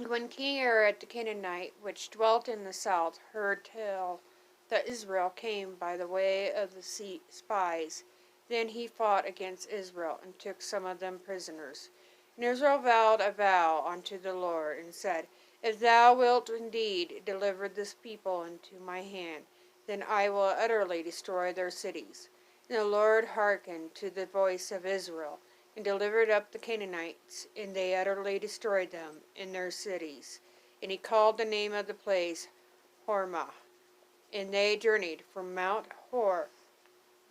When King Arad the Canaanite, which dwelt in the south, heard tell that Israel came by the way of the sea spies, then he fought against Israel, and took some of them prisoners. And Israel vowed a vow unto the Lord, and said, If thou wilt indeed deliver this people into my hand, then I will utterly destroy their cities. And the Lord hearkened to the voice of Israel, and delivered up the Canaanites, and they utterly destroyed them in their cities. And he called the name of the place Hormah. And they journeyed from Mount Hor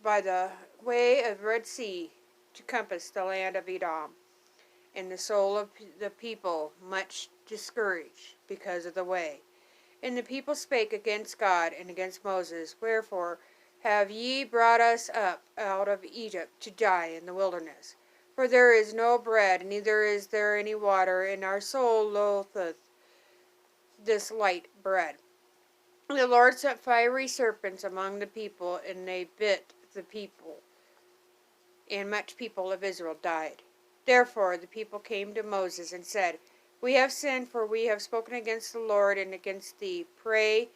by the way of Red Sea to compass the land of Edom. And the soul of the people much discouraged because of the way. And the people spake against God and against Moses, Wherefore have ye brought us up out of Egypt to die in the wilderness? For there is no bread, neither is there any water, and our soul loatheth this light bread. And the Lord sent fiery serpents among the people, and they bit the people, and much people of Israel died. Therefore the people came to Moses and said, We have sinned, for we have spoken against the Lord and against thee. Pray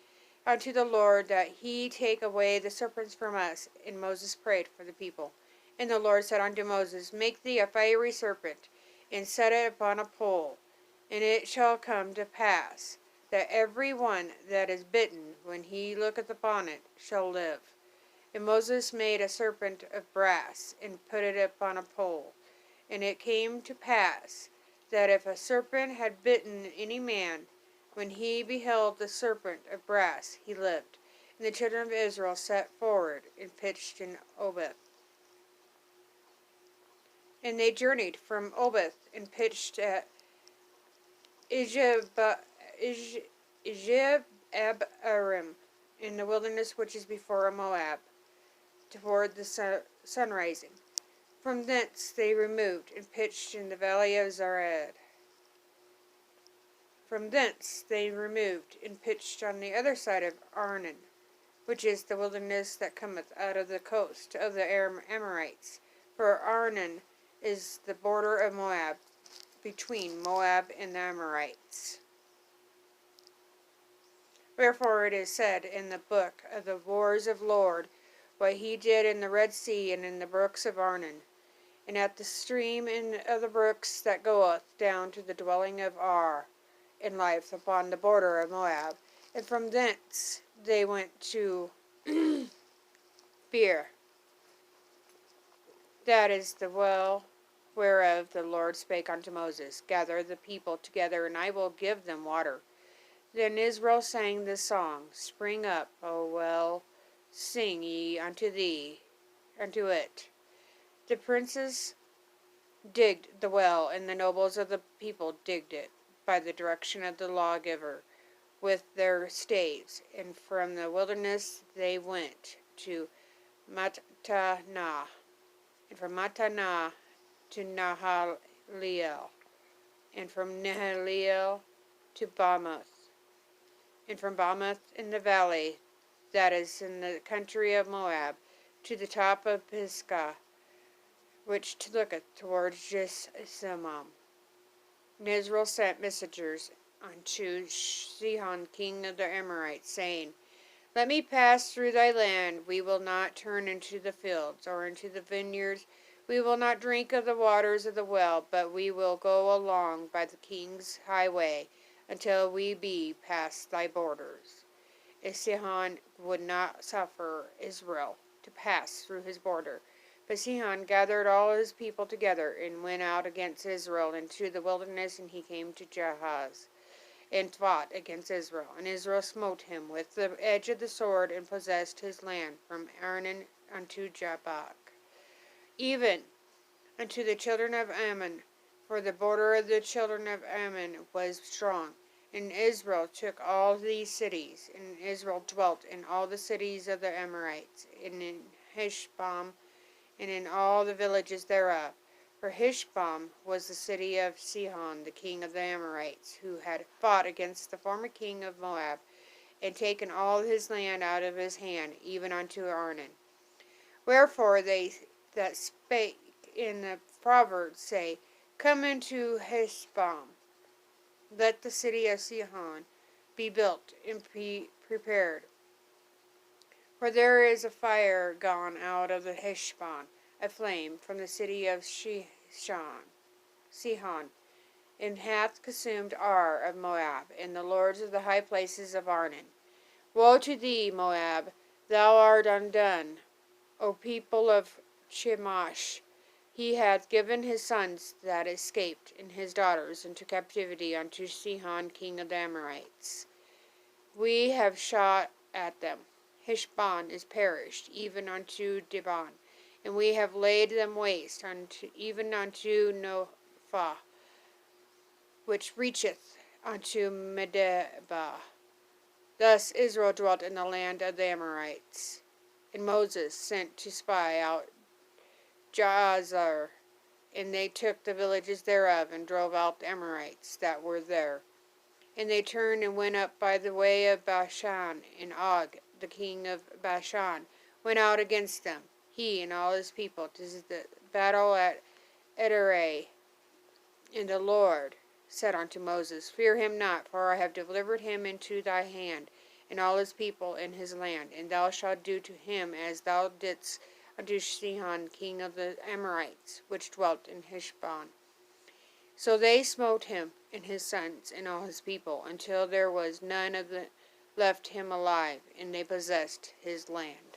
unto the Lord that he take away the serpents from us. And Moses prayed for the people. And the Lord said unto Moses, Make thee a fiery serpent, and set it upon a pole. And it shall come to pass, that every one that is bitten, when he looketh upon it, shall live. And Moses made a serpent of brass, and put it upon a pole. And it came to pass, that if a serpent had bitten any man, when he beheld the serpent of brass, he lived. And the children of Israel set forward, and pitched in Obeth. And they journeyed from Obeth, and pitched at Ijebarim, in the wilderness which is before Moab, toward the sun rising. From thence they removed, and pitched in the valley of Zared. From thence they removed, and pitched on the other side of Arnon, which is the wilderness that cometh out of the coast of the Amorites. For Arnon is the border of Moab, between Moab and the Amorites. Wherefore it is said in the book of the wars of Lord, what he did in the Red Sea and in the brooks of Arnon, and at the stream of the brooks that goeth down to the dwelling of Ar, and lieth upon the border of Moab. And from thence they went to Beer. That is the well whereof the Lord spake unto Moses, Gather the people together, and I will give them water. Then Israel sang this song, Spring up, O well, sing ye unto it. The princes digged the well, and the nobles of the people digged it, by the direction of the lawgiver, with their staves. And from the wilderness they went to Mattanah, and from Mattanah to Nahaliel, and from Nahaliel to Bamoth, and from Bamoth in the valley that is in the country of Moab, to the top of Pisgah, which looketh towards Jessamum. And Israel sent messengers unto Sihon king of the Amorites, saying, Let me pass through thy land. We will not turn into the fields, or into the vineyards. We will not drink of the waters of the well, but we will go along by the king's highway, until we be past thy borders. And Sihon would not suffer Israel to pass through his border. But Sihon gathered all his people together, and went out against Israel into the wilderness, and he came to Jahaz, and fought against Israel. And Israel smote him with the edge of the sword, and possessed his land from Arnon unto Jabbok, even unto the children of Ammon, for the border of the children of Ammon was strong. And Israel took all these cities, and Israel dwelt in all the cities of the Amorites, and in Heshbon, and in all the villages thereof. For Heshbon was the city of Sihon, the king of the Amorites, who had fought against the former king of Moab, and taken all his land out of his hand, even unto Arnon. Wherefore they that spake in the proverbs say, Come into Heshbon. Let the city of Sihon be built and be prepared. For there is a fire gone out of the Heshbon, a flame from the city of Sihon, and hath consumed Ar of Moab, and the lords of the high places of Arnon. Woe to thee, Moab! Thou art undone, O people of Chemosh! He hath given his sons that escaped, and his daughters into captivity unto Sihon king of the Amorites. We have shot at them. Heshbon is perished, even unto Dibon, and we have laid them waste, even unto Nophah, which reacheth unto Medeba. Thus Israel dwelt in the land of the Amorites. And Moses sent to spy out Jazer, and they took the villages thereof, and drove out the Amorites that were there. And they turned and went up by the way of Bashan, and Og, the king of Bashan, went out against them, he and all his people, to the battle at Edrei. And the Lord said unto Moses, Fear him not, for I have delivered him into thy hand, and all his people in his land, and thou shalt do to him as thou didst unto Sihon king of the Amorites, which dwelt in Heshbon. So they smote him and his sons and all his people, until there was none of them left him alive, and they possessed his land.